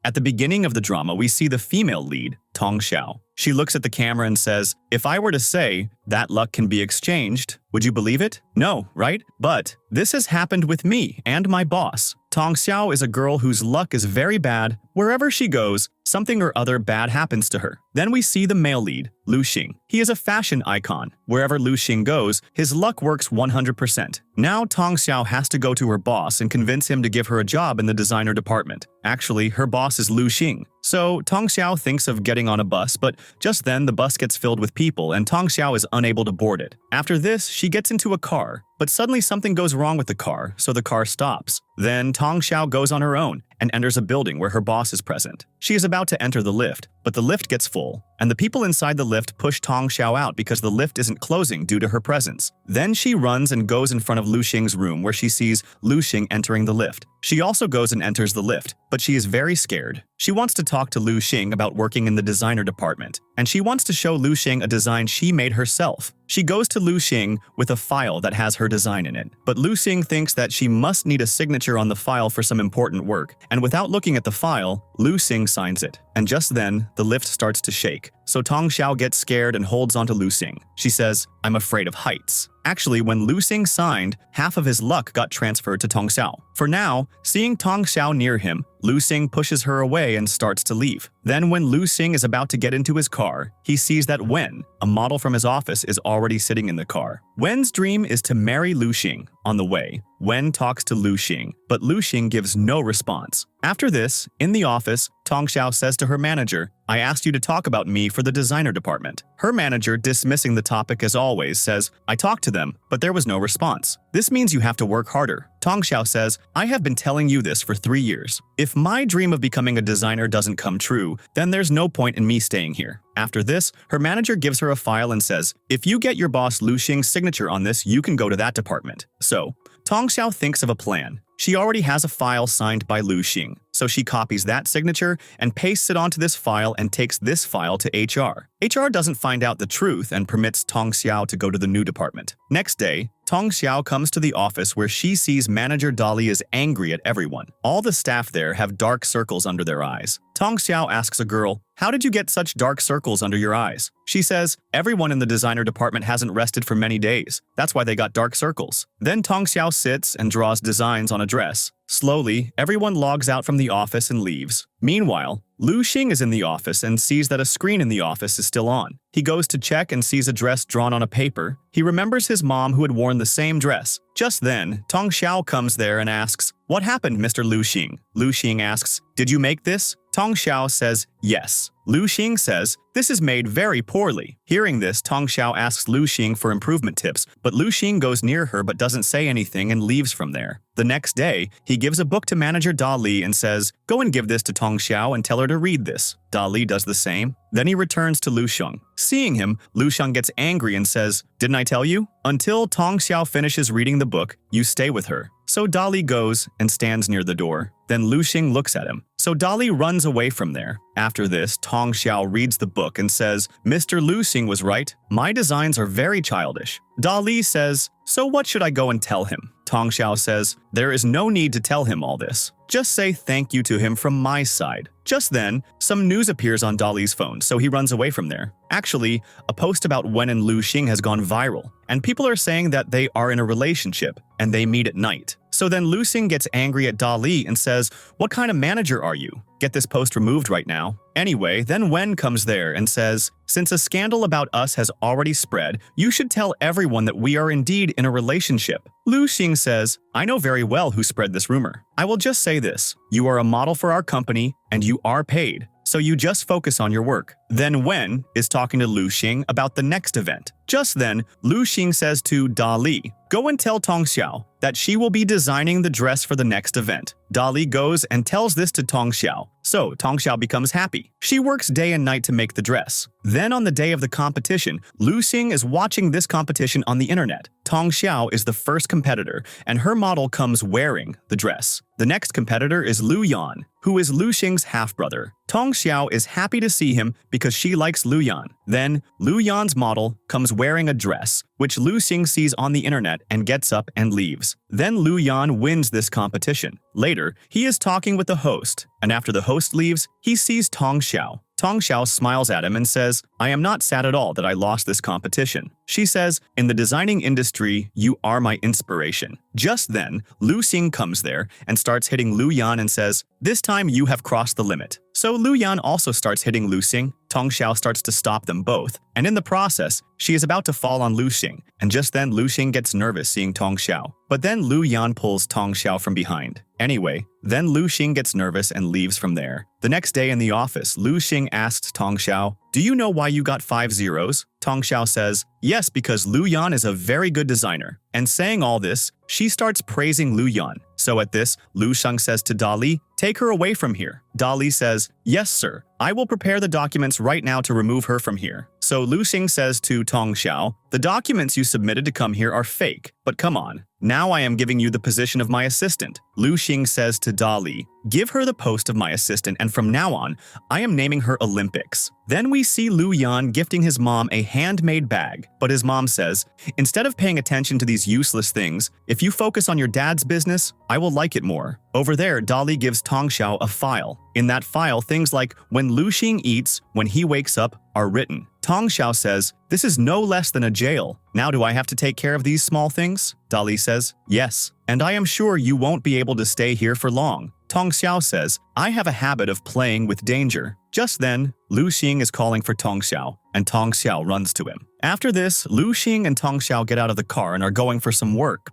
At the beginning of the drama, we see the female lead, Tong Xiao. She looks at the camera and says, "If I were to say that luck can be exchanged, would you believe it? No, right? But this has happened with me and my boss." Tong Xiao is a girl whose luck is very bad. Wherever she goes, something or other bad happens to her. Then we see the male lead, Lu Xing. He is a fashion icon. Wherever Lu Xing goes, his luck works 100%. Now Tong Xiao has to go to her boss and convince him to give her a job in the designer department. Actually, her boss is Lu Xing. So Tong Xiao thinks of getting on a bus, but just then the bus gets filled with people and Tong Xiao is unable to board it. After this, she gets into a car, but suddenly something goes wrong with the car, so the car stops. Then Tong Xiao goes on her own and enters a building where her boss is present. She is about to enter the lift, but the lift gets full, and the people inside the lift push Tong Xiao out because the lift isn't closing due to her presence. Then she runs and goes in front of Lu Xing's room where she sees Lu Xing entering the lift. She also goes and enters the lift, but she is very scared. She wants to talk to Lu Xing about working in the designer department, and she wants to show Lu Xing a design she made herself. She goes to Lu Xing with a file that has her design in it, but Lu Xing thinks that she must need a signature on the file for some important work, and without looking at the file, Lu Xing signs it. And just then, the lift starts to shake, so Tong Xiao gets scared and holds onto Lu Xing. She says, "I'm afraid of heights." Actually, when Lu Xing signed, half of his luck got transferred to Tong Xiao. For now, seeing Tong Xiao near him, Lu Xing pushes her away and starts to leave. Then when Lu Xing is about to get into his car, he sees that Wen, a model from his office, is already sitting in the car. Wen's dream is to marry Lu Xing. On the way, Wen talks to Lu Xing, but Lu Xing gives no response. After this, in the office, Tong Xiao says to her manager, "I asked you to talk about me for the designer department." Her manager, dismissing the topic as always, says, "I talked to them, but there was no response. This means you have to work harder." Tong Xiao says, "I have been telling you this for 3 years. If my dream of becoming a designer doesn't come true, then there's no point in me staying here." After this, her manager gives her a file and says, "If you get your boss Lu Xing's signature on this, you can go to that department." So, Tong Xiao thinks of a plan. She already has a file signed by Lu Xing, so she copies that signature and pastes it onto this file and takes this file to HR. HR doesn't find out the truth and permits Tong Xiao to go to the new department. Next day, Tong Xiao comes to the office where she sees manager Dali is angry at everyone. All the staff there have dark circles under their eyes. Tong Xiao asks a girl, "How did you get such dark circles under your eyes?" She says, "Everyone in the designer department hasn't rested for many days. That's why they got dark circles." Then Tong Xiao sits and draws designs on a dress. Slowly, everyone logs out from the office and leaves. Meanwhile, Lu Xing is in the office and sees that a screen in the office is still on. He goes to check and sees a dress drawn on a paper. He remembers his mom who had worn the same dress. Just then, Tong Xiao comes there and asks, "What happened, Mr. Lu Xing?" Lu Xing asks, "Did you make this?" Tong Xiao says, "Yes." Lu Xing says, "This is made very poorly." Hearing this, Tong Xiao asks Lu Xing for improvement tips, but Lu Xing goes near her but doesn't say anything and leaves from there. The next day, he gives a book to manager Dali and says, "Go and give this to Tong Xiao and tell her to read this." Dali does the same. Then he returns to Lu Xing. Seeing him, Lu Xing gets angry and says, "Didn't I tell you? Until Tong Xiao finishes reading the book, you stay with her." So Dali goes and stands near the door. Then Lu Xing looks at him. So Dali runs away from there. After this, Tong Xiao reads the book and says, "Mr. Lu Xing was right. My designs are very childish." Dali says, "So what should I go and tell him?" Tong Xiao says, "There is no need to tell him all this. Just say thank you to him from my side." Just then, some news appears on Dali's phone, so he runs away from there. Actually, a post about Wen and Lu Xing has gone viral, and people are saying that they are in a relationship, and they meet at night. So then Lu Xing gets angry at Dali and says, "What kind of manager are you? Get this post removed right now." Anyway, then Wen comes there and says, "Since a scandal about us has already spread, you should tell everyone that we are indeed in a relationship." Lu Xing says, "I know very well who spread this rumor. I will just say this. You are a model for our company, and you are paid. So you just focus on your work." Then Wen is talking to Lu Xing about the next event. Just then, Lu Xing says to Dali, "Go and tell Tong Xiao that she will be designing the dress for the next event." Dali goes and tells this to Tong Xiao. So Tong Xiao becomes happy. She works day and night to make the dress. Then on the day of the competition, Lu Xing is watching this competition on the internet. Tong Xiao is the first competitor, and her model comes wearing the dress. The next competitor is Lu Yan, who is Lu Xing's half-brother. Tong Xiao is happy to see him because she likes Lu Yan. Then, Lu Yan's model comes wearing a dress, which Lu Xing sees on the internet and gets up and leaves. Then Lu Yan wins this competition. Later, he is talking with the host, and after the host leaves, he sees Tong Xiao. Tong Xiao smiles at him and says, I am not sad at all that I lost this competition. She says, in the designing industry, you are my inspiration. Just then, Lu Xing comes there and starts hitting Lu Yan and says, this time you have crossed the limit. So Lu Yan also starts hitting Lu Xing. Tong Xiao starts to stop them both, and in the process, she is about to fall on Lu Xing, and just then Lu Xing gets nervous seeing Tong Xiao. But then Lu Yan pulls Tong Xiao from behind. Anyway, then Lu Xing gets nervous and leaves from there. The next day in the office, Lu Xing asks Tong Xiao, do you know why you got 5 zeros? Tong Xiao says, yes, because Lu Yan is a very good designer. And saying all this, she starts praising Lu Yan. So at this, Lu Xing says to Dali, take her away from here. Dali says, yes, sir. I will prepare the documents right now to remove her from here. So Lu Xing says to Tong Xiao, the documents you submitted to come here are fake, but come on. Now I am giving you the position of my assistant. Lu Xing says to Dali, give her the post of my assistant, and from now on, I am naming her Olympics. Then we see Lu Yan gifting his mom a handmade bag, but his mom says, instead of paying attention to these useless things, if you focus on your dad's business, I will like it more. Over there, Dali gives Tong Xiao a file. In that file, things like when Lu Xing eats, when he wakes up, are written. Tong Xiao says, this is no less than a jail. Now do I have to take care of these small things? Dali says, yes, and I am sure you won't be able to stay here for long. Tong Xiao says, I have a habit of playing with danger. Just then, Lu Xing is calling for Tong Xiao, and Tong Xiao runs to him. After this, Lu Xing and Tong Xiao get out of the car and are going for some work.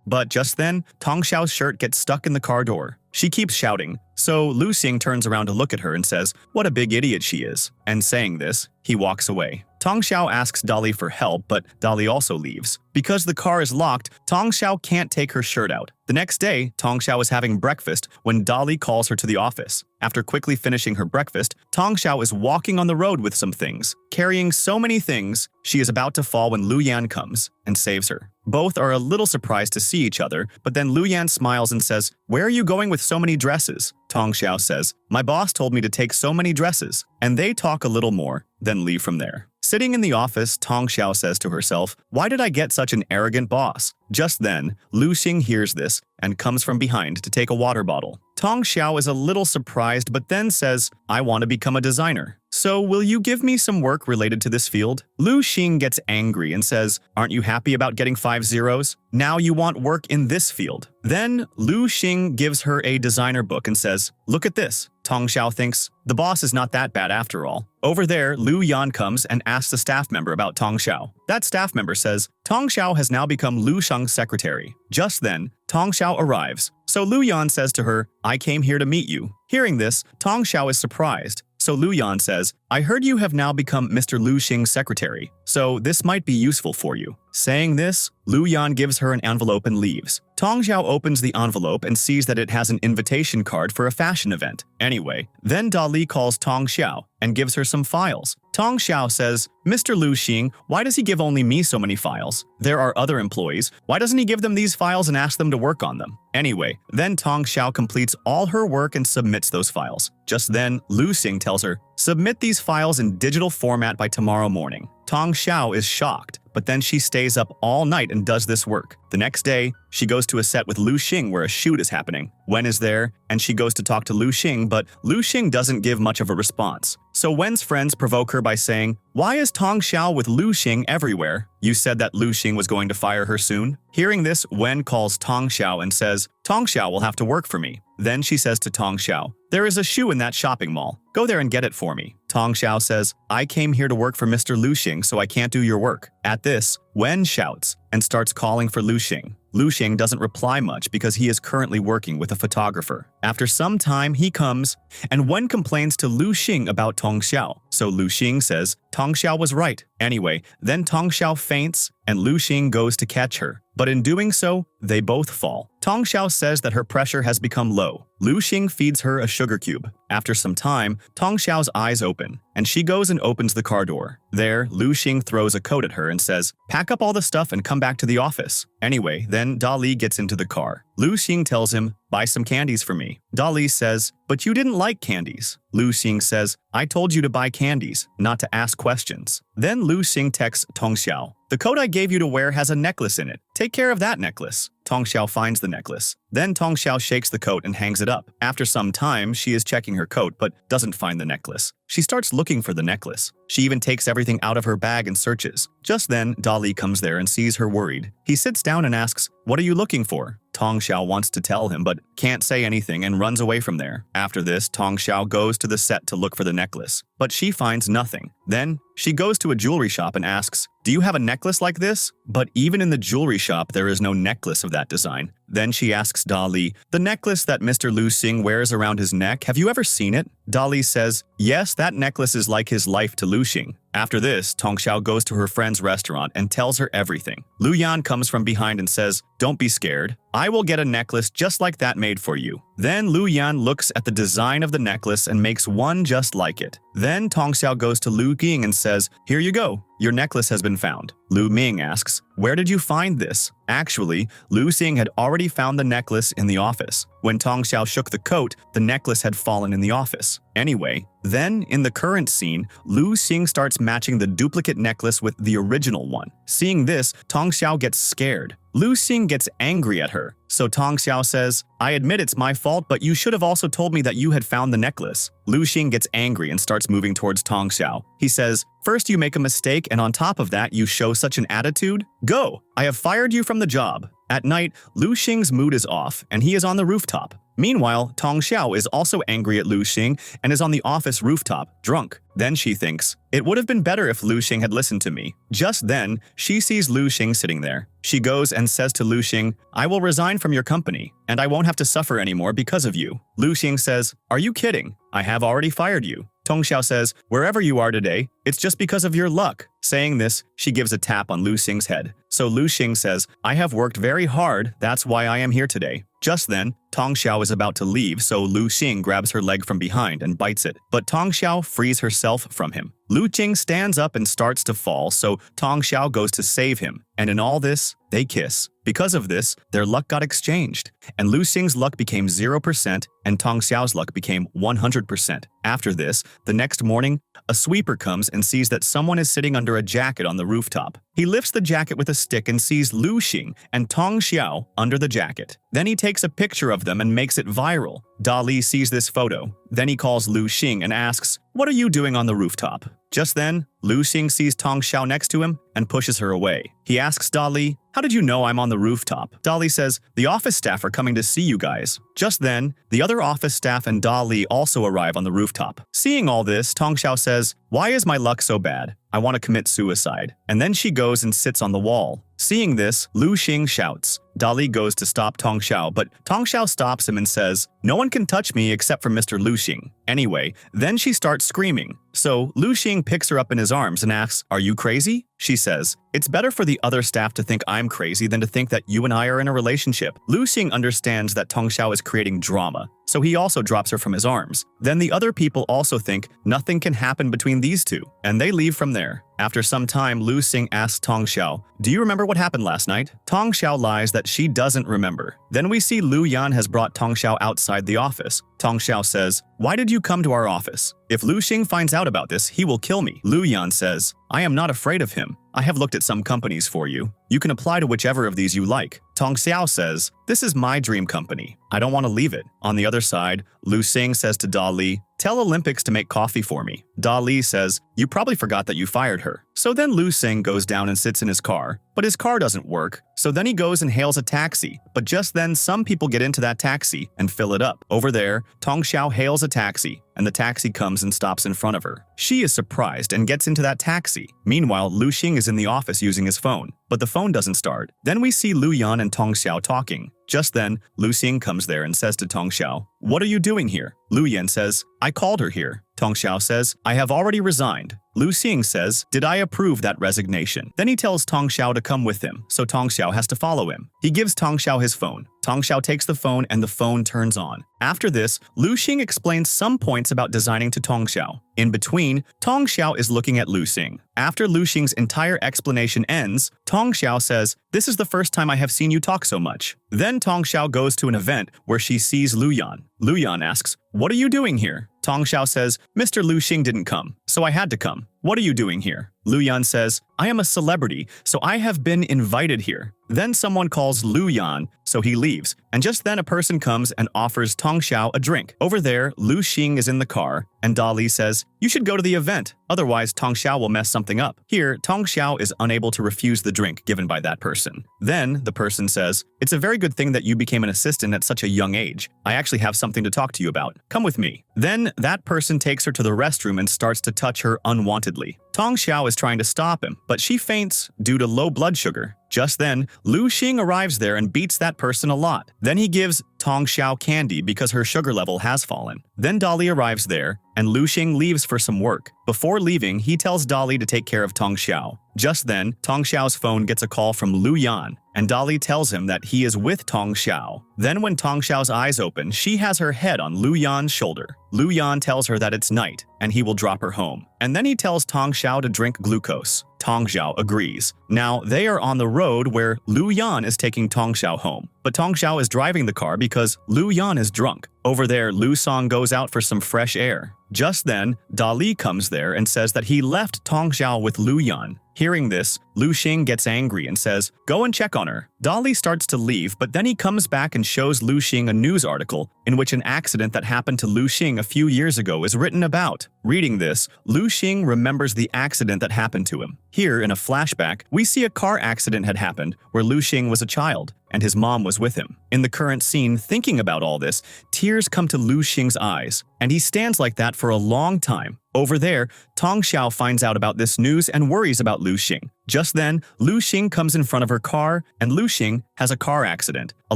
But just then, Tong Xiao's shirt gets stuck in the car door. She keeps shouting, so Lu Xing turns around to look at her and says, what a big idiot she is. And saying this, he walks away. Tong Xiao asks Dali for help, but Dali also leaves. Because the car is locked, Tong Xiao can't take her shirt out. The next day, Tong Xiao is having breakfast when Dali calls her to the office. After quickly finishing her breakfast, Tong Xiao is walking on the road with some things. Carrying so many things, she is about to fall when Lu Yan comes and saves her. Both are a little surprised to see each other, but then Lu Yan smiles and says, where are you going with so many dresses? Tong Xiao says, my boss told me to take so many dresses. And they talk a little more, then leave from there. Sitting in the office, Tong Xiao says to herself, why did I get such an arrogant boss? Just then, Lu Xing hears this and comes from behind to take a water bottle. Tong Xiao is a little surprised but then says, I want to become a designer. So will you give me some work related to this field? Lu Xing gets angry and says, aren't you happy about getting 5 zeros? Now you want work in this field. Then Lu Xing gives her a designer book and says, look at this. Tong Xiao thinks, the boss is not that bad after all. Over there, Lu Yan comes and asks a staff member about Tong Xiao. That staff member says, Tong Xiao has now become Lu Xing's secretary. Just then, Tong Xiao arrives. So Lu Yan says to her, I came here to meet you. Hearing this, Tong Xiao is surprised. So Lu Yan says, I heard you have now become Mr. Lu Xing's secretary, so this might be useful for you. Saying this, Lu Yan gives her an envelope and leaves. Tong Xiao opens the envelope and sees that it has an invitation card for a fashion event. Anyway, then Dali calls Tong Xiao and gives her some files. Tong Xiao says, Mr. Lu Xing, why does he give only me so many files? There are other employees. Why doesn't he give them these files and ask them to work on them? Anyway, then Tong Xiao completes all her work and submits those files. Just then, Lu Xing tells her, submit these files in digital format by tomorrow morning. Tong Xiao is shocked, but then she stays up all night and does this work. The next day, she goes to a set with Lu Xing where a shoot is happening. Wen is there, and she goes to talk to Lu Xing, but Lu Xing doesn't give much of a response. So Wen's friends provoke her by saying, why is Tong Xiao with Lu Xing everywhere? You said that Lu Xing was going to fire her soon? Hearing this, Wen calls Tong Xiao and says, Tong Xiao will have to work for me. Then she says to Tong Xiao, there is a shoe in that shopping mall. Go there and get it for me. Tong Xiao says, I came here to work for Mr. Lu Xing, so I can't do your work. At this, Wen shouts and starts calling for Lu Xing. Lu Xing doesn't reply much because he is currently working with a photographer. After some time, he comes, and Wen complains to Lu Xing about Tong Xiao. So Lu Xing says, Tong Xiao was right. Anyway, then Tong Xiao faints, and Lu Xing goes to catch her. But in doing so, they both fall. Tong Xiao says that her pressure has become low. Lu Xing feeds her a sugar cube. After some time, Tong Xiao's eyes open, and she goes and opens the car door. There, Lu Xing throws a coat at her and says, "Pack up all the stuff and come back to the office." Anyway, then Dali gets into the car. Lu Xing tells him, "Buy some candies for me." Dali says, "But you didn't like candies." Lu Xing says, "I told you to buy candies, not to ask questions." Then Lu Xing texts Tong Xiao, "The coat I gave you to wear has a necklace in it. Take care of that necklace." Tong Xiao finds the necklace. Then Tong Xiao shakes the coat and hangs it up. After some time, she is checking her coat but doesn't find the necklace. She starts looking for the necklace. She even takes everything out of her bag and searches. Just then, Dali comes there and sees her worried. He sits down and asks, "What are you looking for?" Tong Xiao wants to tell him but can't say anything and runs away from there. After this, Tong Xiao goes to the set to look for the necklace, but she finds nothing. Then, she goes to a jewelry shop and asks, "Do you have a necklace like this?" But even in the jewelry shop, there is no necklace of that design. Then she asks Dali, "The necklace that Mr. Lu Xing wears around his neck, have you ever seen it?" Dali says, "Yes, that necklace is like his life to Lu Xing." After this, Tong Xiao goes to her friend's restaurant and tells her everything. Lu Yan comes from behind and says, "Don't be scared. I will get a necklace just like that made for you." Then Lu Yan looks at the design of the necklace and makes one just like it. Then Tong Xiao goes to Lu Xing and says, "Here you go. Your necklace has been found." Lu Ming asks, "Where did you find this?" Actually, Lu Xing had already found the necklace in the office. When Tong Xiao shook the coat, the necklace had fallen in the office. Anyway, then in the current scene, Lu Xing starts matching the duplicate necklace with the original one. Seeing this, Tong Xiao gets scared. Lu Xing gets angry at her. So Tong Xiao says, "I admit it's my fault, but you should have also told me that you had found the necklace." Lu Xing gets angry and starts moving towards Tong Xiao. He says, "First you make a mistake, and on top of that you show such an attitude? Go! I have fired you from the job." At night, Lu Xing's mood is off, and he is on the rooftop. Meanwhile, Tong Xiao is also angry at Lu Xing and is on the office rooftop, drunk. Then she thinks, "It would have been better if Lu Xing had listened to me." Just then, she sees Lu Xing sitting there. She goes and says to Lu Xing, "I will resign from your company, and I won't have to suffer anymore because of you." Lu Xing says, "Are you kidding? I have already fired you." Tong Xiao says, "Wherever you are today, it's just because of your luck." Saying this, she gives a tap on Lu Xing's head. So Lu Xing says, "I have worked very hard, that's why I am here today." Just then, Tong Xiao is about to leave, so Lu Xing grabs her leg from behind and bites it. But Tong Xiao frees herself from him. Lu Xing stands up and starts to fall, so Tong Xiao goes to save him. And in all this, they kiss. Because of this, their luck got exchanged, and Lu Xing's luck became 0% and Tong Xiao's luck became 100%. After this, the next morning, a sweeper comes and sees that someone is sitting under a jacket on the rooftop. He lifts the jacket with a stick and sees Lu Xing and Tong Xiao under the jacket. Then he takes a picture of them and makes it viral. Dali sees this photo. Then he calls Lu Xing and asks, "What are you doing on the rooftop?" Just then, Lu Xing sees Tong Xiao next to him and pushes her away. He asks Dali, "How did you know I'm on the rooftop?" Dali says, "The office staff are coming to see you guys." Just then, the other office staff and Dali also arrive on the rooftop. Seeing all this, Tong Xiao says, "Why is my luck so bad? I want to commit suicide." And then she goes and sits on the wall. Seeing this, Lu Xing shouts. Dali goes to stop Tong Xiao, but Tong Xiao stops him and says, "No one can touch me except for Mr. Lu Xing." Anyway, then she starts screaming. So Lu Xing picks her up in his arms and asks, "Are you crazy?" She says, "It's better for the other staff to think I'm crazy than to think that you and I are in a relationship." Lu Xing understands that Tong Xiao is creating drama, so he also drops her from his arms. Then the other people also think nothing can happen between these two, and they leave from there. After some time, Lu Xing asks Tong Xiao, "Do you remember what happened last night?" Tong Xiao lies that she doesn't remember. Then we see Lu Yan has brought Tong Xiao outside the office. Tong Xiao says, "Why did you come to our office? If Lu Xing finds out about this, he will kill me." Lu Yan says, "I am not afraid of him. I have looked at some companies for you. You can apply to whichever of these you like." Tong Xiao says, "This is my dream company. I don't want to leave it." On the other side, Lu Xing says to Dali, "Tell Olympics to make coffee for me." Dali says, "You probably forgot that you fired her." So then Lu Xing goes down and sits in his car, but his car doesn't work. So then he goes and hails a taxi, but just then some people get into that taxi and fill it up. Over there, Tong Xiao hails a taxi, and the taxi comes and stops in front of her. She is surprised and gets into that taxi. Meanwhile, Lu Xing is in the office using his phone, but the phone doesn't start. Then we see Lu Yan and Tong Xiao talking. Just then, Lu Xing comes there and says to Tong Xiao, "What are you doing here?" Lu Yan says, "I called her here." Tong Xiao says, "I have already resigned." Lu Xing says, "Did I approve that resignation?" Then he tells Tong Xiao to come with him, so Tong Xiao has to follow him. He gives Tong Xiao his phone. Tong Xiao takes the phone and the phone turns on. After this, Lu Xing explains some points about designing to Tong Xiao. In between, Tong Xiao is looking at Lu Xing. After Lu Xing's entire explanation ends, Tong Xiao says, "This is the first time I have seen you talk so much." Then Tong Xiao goes to an event where she sees Lu Yan. Lu Yan asks, "What are you doing here?" Tong Xiao says, "Mr. Lu Xing didn't come, so I had to come." "What are you doing here?" Lu Yan says, "I am a celebrity, so I have been invited here." Then someone calls Lu Yan, so he leaves, and just then a person comes and offers Tong Xiao a drink. Over there, Lu Xing is in the car, and Dali says, "You should go to the event, otherwise Tong Xiao will mess something up." Here, Tong Xiao is unable to refuse the drink given by that person. Then, the person says, "It's a very good thing that you became an assistant at such a young age. I actually have something to talk to you about. Come with me." Then, that person takes her to the restroom and starts to touch her unwantedly. Tong Xiao is trying to stop him, but she faints due to low blood sugar. Just then, Lu Xing arrives there and beats that person a lot. Then he gives Tong Xiao candy because her sugar level has fallen. Then Dali arrives there, and Lu Xing leaves for some work. Before leaving, he tells Dali to take care of Tong Xiao. Just then, Tong Xiao's phone gets a call from Lu Yan, and Dali tells him that he is with Tong Xiao. Then when Tong Xiao's eyes open, she has her head on Lu Yan's shoulder. Lu Yan tells her that it's night, and he will drop her home. And then he tells Tong Xiao to drink glucose. Tong Xiao agrees. Now, they are on the road where Lu Yan is taking Tong Xiao home. But Tong Xiao is driving the car because Lu Yan is drunk. Over there, Lu Song goes out for some fresh air. Just then, Dali comes there and says that he left Tong Xiao with Lu Yan. Hearing this, Lu Xing gets angry and says, "Go and check on her." Dali starts to leave, but then he comes back and shows Lu Xing a news article in which an accident that happened to Lu Xing a few years ago is written about. Reading this, Lu Xing remembers the accident that happened to him. Here, in a flashback, we see a car accident had happened where Lu Xing was a child, and his mom was with him. In the current scene, thinking about all this, tears come to Lu Xing's eyes, and he stands like that for a long time. Over there, Tong Xiao finds out about this news and worries about Lu Xing. Just then, Lu Xing comes in front of her car, and Lu Xing has a car accident. A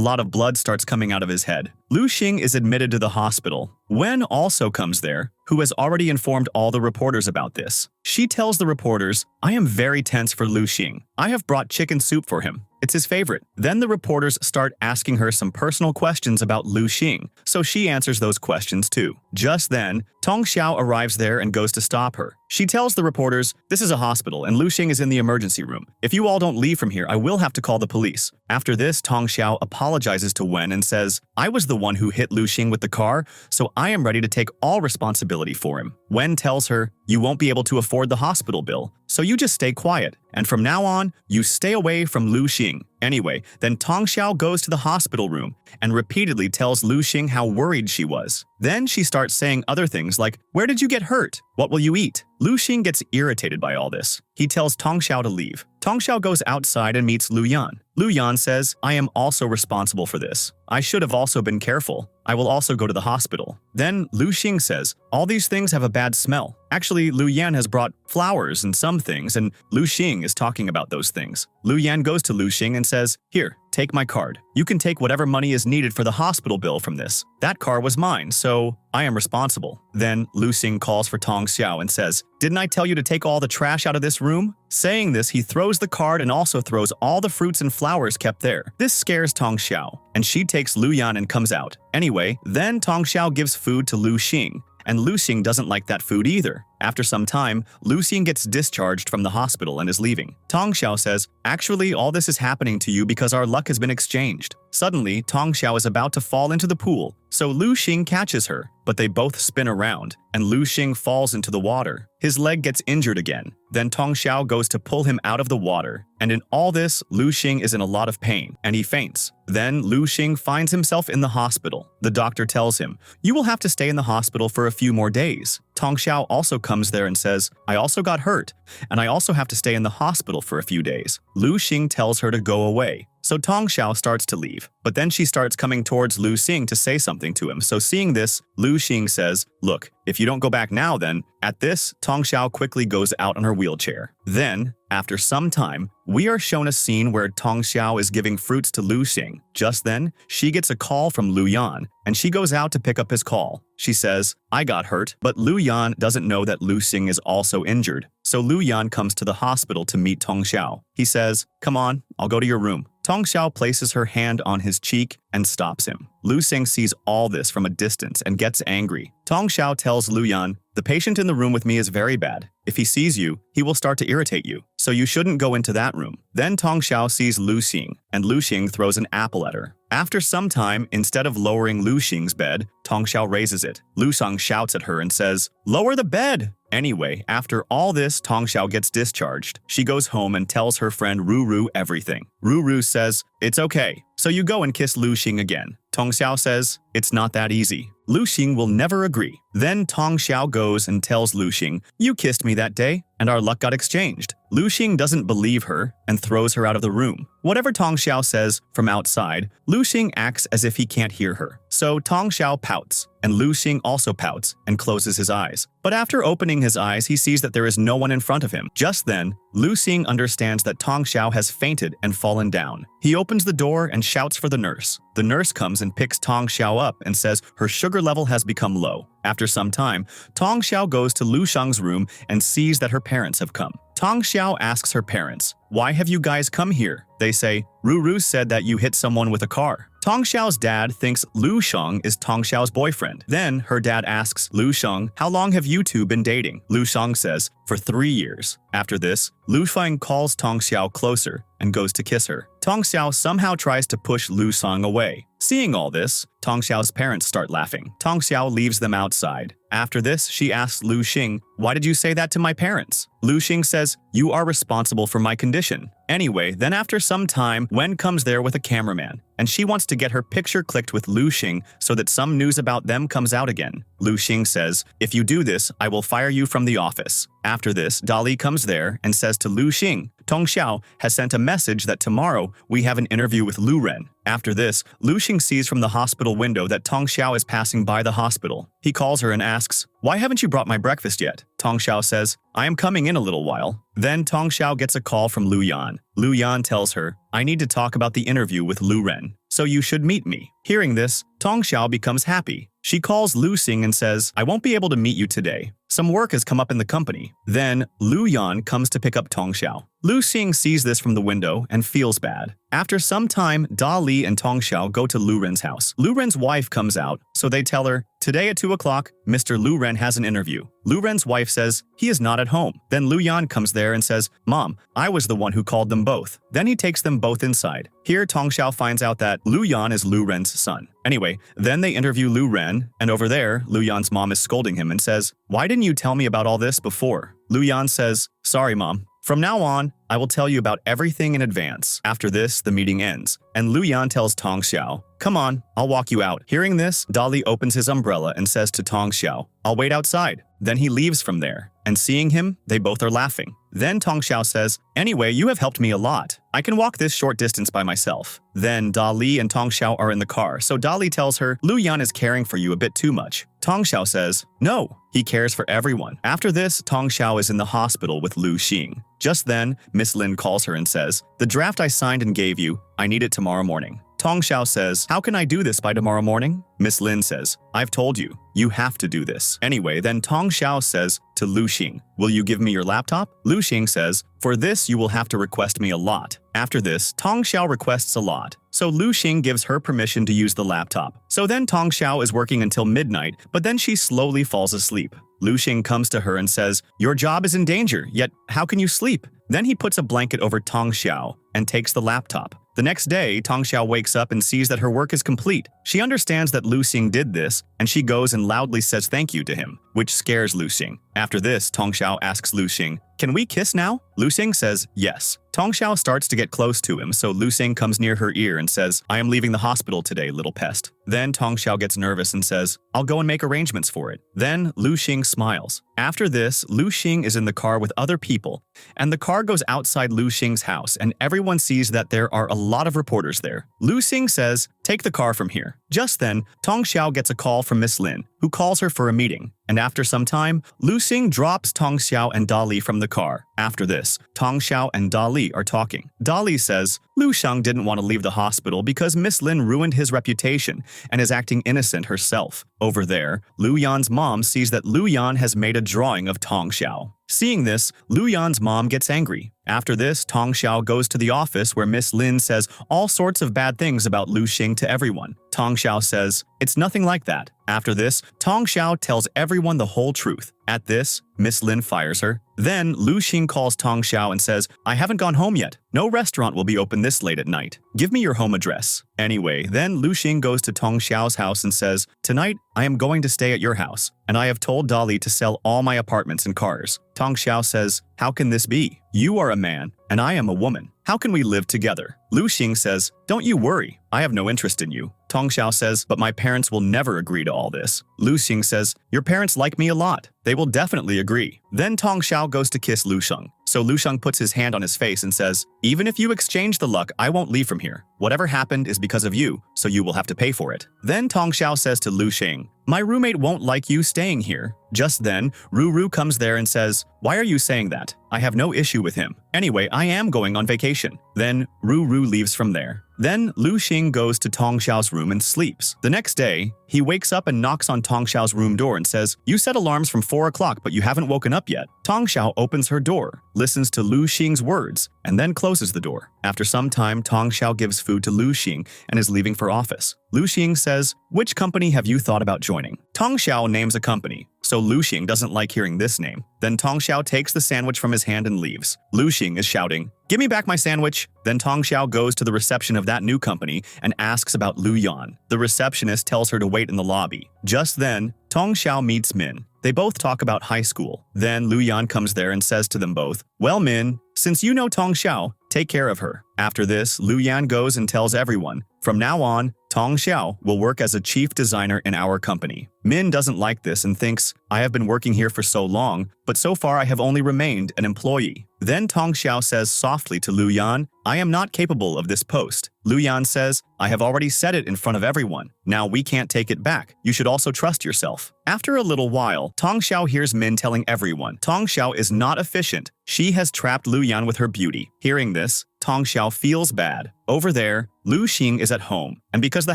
lot of blood starts coming out of his head. Lu Xing is admitted to the hospital. Wen also comes there, who has already informed all the reporters about this. She tells the reporters, "I am very tense for Lu Xing. I have brought chicken soup for him. It's his favorite." Then the reporters start asking her some personal questions about Lu Xing, so she answers those questions too. Just then, Tong Xiao arrives there and goes to stop her. She tells the reporters, "This is a hospital and Lu Xing is in the emergency room. If you all don't leave from here, I will have to call the police." After this, Tong Xiao apologizes to Wen and says, "I was the one who hit Lu Xing with the car, so I am ready to take all responsibility for him." Wen tells her, "You won't be able to afford the hospital bill, so you just stay quiet. And from now on, you stay away from Lu Xing." Anyway, then Tong Xiao goes to the hospital room and repeatedly tells Lu Xing how worried she was. Then she starts saying other things like, "Where did you get hurt? What will you eat?" Lu Xing gets irritated by all this. He tells Tong Xiao to leave. Tong Xiao goes outside and meets Lu Yan. Lu Yan says, "I am also responsible for this. I should have also been careful. I will also go to the hospital." Then Lu Xing says, "All these things have a bad smell. Actually, Lu Yan has brought flowers and some things, and Lu Xing is talking about those things." Lu Yan goes to Lu Xing and says, "Here, take my card. You can take whatever money is needed for the hospital bill from this. That car was mine, so I am responsible." Then Lu Xing calls for Tong Xiao and says, "Didn't I tell you to take all the trash out of this room?" Saying this, he throws the card and also throws all the fruits and flowers kept there. This scares Tong Xiao, and she takes Lu Yan and comes out. Anyway, then Tong Xiao gives food to Lu Xing, and Lu Xing doesn't like that food either. After some time, Lu Xing gets discharged from the hospital and is leaving. Tong Xiao says, "Actually, all this is happening to you because our luck has been exchanged." Suddenly, Tong Xiao is about to fall into the pool, so Lu Xing catches her, but they both spin around, and Lu Xing falls into the water. His leg gets injured again. Then Tong Xiao goes to pull him out of the water, and in all this, Lu Xing is in a lot of pain, and he faints. Then Lu Xing finds himself in the hospital. The doctor tells him, "You will have to stay in the hospital for a few more days." Tong Xiao also comes there and says, "I also got hurt, and I also have to stay in the hospital for a few days." Lu Xing tells her to go away, So Tong Xiao starts to leave, but then she starts coming towards Lu Xing to say something to him. So seeing this, Lu Xing says, "Look, if you don't go back now then." At this, Tong Xiao quickly goes out on her wheelchair. Then, after some time, we are shown a scene where Tong Xiao is giving fruits to Lu Xing. Just then, she gets a call from Lu Yan, and she goes out to pick up his call. She says, "I got hurt," but Lu Yan doesn't know that Lu Xing is also injured. So Lu Yan comes to the hospital to meet Tong Xiao. He says, "Come on, I'll go to your room." Tong Xiao places her hand on his cheek and stops him. Lu Xing sees all this from a distance and gets angry. Tong Xiao tells Lu Yan, "The patient in the room with me is very bad. If he sees you, he will start to irritate you, so you shouldn't go into that room." Then Tong Xiao sees Lu Xing, and Lu Xing throws an apple at her. After some time, instead of lowering Lu Xing's bed, Tong Xiao raises it. Lu Xing shouts at her and says, "Lower the bed!" Anyway, after all this, Tong Xiao gets discharged. She goes home and tells her friend Ruru everything. Ruru says, "It's okay, so you go and kiss Lu Xing again." Tong Xiao says, "It's not that easy. Lu Xing will never agree." Then Tong Xiao goes and tells Lu Xing, "You kissed me that day, and our luck got exchanged." Lu Xing doesn't believe her and throws her out of the room. Whatever Tong Xiao says from outside, Lu Xing acts as if he can't hear her. So Tong Xiao pouts, and Lu Xing also pouts and closes his eyes. But after opening his eyes, he sees that there is no one in front of him. Just then, Lu Xing understands that Tong Xiao has fainted and fallen down. He opens the door and shouts for the nurse. The nurse comes and picks Tong Xiao up and says her sugar level has become low. After some time, Tong Xiao goes to Lu Shang's room and sees that her parents have come. Tong Xiao asks her parents, "Why have you guys come here?" They say, "Ruru said that you hit someone with a car." Tong Xiao's dad thinks Lu Xing is Tong Xiao's boyfriend. Then her dad asks Lu Xing, "How long have you two been dating?" Lu Xing says, "For 3 years." After this, Lu Xing calls Tong Xiao closer and goes to kiss her. Tong Xiao somehow tries to push Lu Xing away. Seeing all this, Tong Xiao's parents start laughing. Tong Xiao leaves them outside. After this, she asks Lu Xing, "Why did you say that to my parents?" Lu Xing says, "You are responsible for my condition." Anyway, then after some time, Wen comes there with a cameraman, and she wants to get her picture clicked with Lu Xing so that some news about them comes out again. Lu Xing says, "If you do this, I will fire you from the office." After this, Dali comes there and says to Lu Xing, "Tong Xiao has sent a message that tomorrow we have an interview with Lu Ren." After this, Lu Xing sees from the hospital window that Tong Xiao is passing by the hospital. He calls her and asks, "Why haven't you brought my breakfast yet?" Tong Xiao says, "I am coming in a little while." Then Tong Xiao gets a call from Lu Yan. Lu Yan tells her, "I need to talk about the interview with Lu Ren, so you should meet me." Hearing this, Tong Xiao becomes happy. She calls Lu Xing and says, "I won't be able to meet you today. Some work has come up in the company." Then Lu Yan comes to pick up Tong Xiao. Lu Xing sees this from the window and feels bad. After some time, Da Li and Tong Xiao go to Lu Ren's house. Lu Ren's wife comes out, so they tell her, "Today at 2 o'clock, Mr. Lu Ren has an interview." Lu Ren's wife says, "He is not at home." Then Lu Yan comes there and says, "Mom, I was the one who called them both." Then he takes them both inside. Here, Tong Xiao finds out that Lu Yan is Lu Ren's son. Anyway, then they interview Lu Ren, and over there, Lu Yan's mom is scolding him and says, "Why didn't you tell me about all this before?" Lu Yan says, "Sorry, Mom. From now on, I will tell you about everything in advance." After this, the meeting ends, and Lu Yan tells Tong Xiao, "Come on, I'll walk you out." Hearing this, Dali opens his umbrella and says to Tong Xiao, "I'll wait outside." Then he leaves from there, and seeing him, they both are laughing. Then Tong Xiao says, "Anyway, you have helped me a lot. I can walk this short distance by myself." Then Dali and Tong Xiao are in the car, so Dali tells her, "Lu Yan is caring for you a bit too much." Tong Xiao says, "No, he cares for everyone." After this, Tong Xiao is in the hospital with Lu Xing. Just then, Miss Lin calls her and says, "The draft I signed and gave you, I need it tomorrow morning." Tong Xiao says, "How can I do this by tomorrow morning?" Miss Lin says, "I've told you, you have to do this." Anyway, then Tong Xiao says to Lu Xing, "Will you give me your laptop?" Lu Xing says, "For this you will have to request me a lot." After this, Tong Xiao requests a lot, so Lu Xing gives her permission to use the laptop. So then Tong Xiao is working until midnight, but then she slowly falls asleep. Lu Xing comes to her and says, "Your job is in danger, yet how can you sleep?" Then he puts a blanket over Tong Xiao and takes the laptop. The next day, Tong Xiao wakes up and sees that her work is complete. She understands that Lu Xing did this and she goes and loudly says thank you to him, which scares Lu Xing. After this, Tong Xiao asks Lu Xing, "Can we kiss now?" Lu Xing says yes. Tong Xiao starts to get close to him, so Lu Xing comes near her ear and says, "I am leaving the hospital today, little pest." Then Tong Xiao gets nervous and says, "I'll go and make arrangements for it." Then Lu Xing smiles. After this, Lu Xing is in the car with other people, and the car goes outside Lu Xing's house, and everyone sees that there are a lot of reporters there. Lu Xing says, "Take the car from here." Just then, Tong Xiao gets a call from Miss Lin, who calls her for a meeting. And after some time, Lu Xing drops Tong Xiao and Dali from the car. After this, Tong Xiao and Dali are talking. Dali says, Lu Xing didn't want to leave the hospital because Miss Lin ruined his reputation and is acting innocent herself. Over there, Lu Yan's mom sees that Lu Yan has made a drawing of Tong Xiao. Seeing this, Lu Yan's mom gets angry. After this, Tong Xiao goes to the office where Miss Lin says all sorts of bad things about Lu Xing to everyone. Tong Xiao says, "It's nothing like that." After this, Tong Xiao tells everyone the whole truth. At this, Miss Lin fires her. Then Lu Xing calls Tong Xiao and says, "I haven't gone home yet. No restaurant will be open this late at night. Give me your home address." Anyway, then Lu Xing goes to Tong Xiao's house and says, "Tonight, I am going to stay at your house, and I have told Dali to sell all my apartments and cars." Tong Xiao says, "How can this be? You are a man, and I am a woman. How can we live together?" Lu Xing says, "Don't you worry. I have no interest in you." Tong Xiao says, "But my parents will never agree to all this." Lu Xing says, "Your parents like me a lot. They will definitely agree." Then Tong Xiao goes to kiss Lu Xing. So Lu Xing puts his hand on his face and says, "Even if you exchange the luck, I won't leave from here. Whatever happened is because of you, so you will have to pay for it." Then Tong Xiao says to Lu Xing, "My roommate won't like you staying here." Just then, Ru comes there and says, "Why are you saying that? I have no issue with him. Anyway, I am going on vacation." Then Ru leaves from there. Then Lu Xing goes to Tong Xiao's room and sleeps. The next day, he wakes up and knocks on Tong Xiao's room door and says, "You set alarms from 4 o'clock, but you haven't woken up yet." Tong Xiao opens her door, listens to Lu Xing's words, and then closes the door. After some time, Tong Xiao gives food to Lu Xing and is leaving for office. Lu Xing says, "Which company have you thought about joining?" Tong Xiao names a company, so Lu Xing doesn't like hearing this name. Then Tong Xiao takes the sandwich from his hand and leaves. Lu Xing is shouting, "Give me back my sandwich!" Then Tong Xiao goes to the reception of that new company and asks about Lu Yan. The receptionist tells her to wait in the lobby. Just then, Tong Xiao meets Min. They both talk about high school. Then Lu Yan comes there and says to them both, "Well, Min, since you know Tong Xiao, take care of her." After this, Lu Yan goes and tells everyone, "From now on, Tong Xiao will work as a chief designer in our company." Min doesn't like this and thinks, "I have been working here for so long, but so far I have only remained an employee." Then Tong Xiao says softly to Lu Yan, "I am not capable of this post." Lu Yan says, "I have already said it in front of everyone. Now we can't take it back. You should also trust yourself." After a little while, Tong Xiao hears Min telling everyone, Tong Xiao is not efficient. She has trapped Lu Yan with her beauty. Hearing this, Tong Xiao feels bad. Over there, Lu Xing is at home, and because the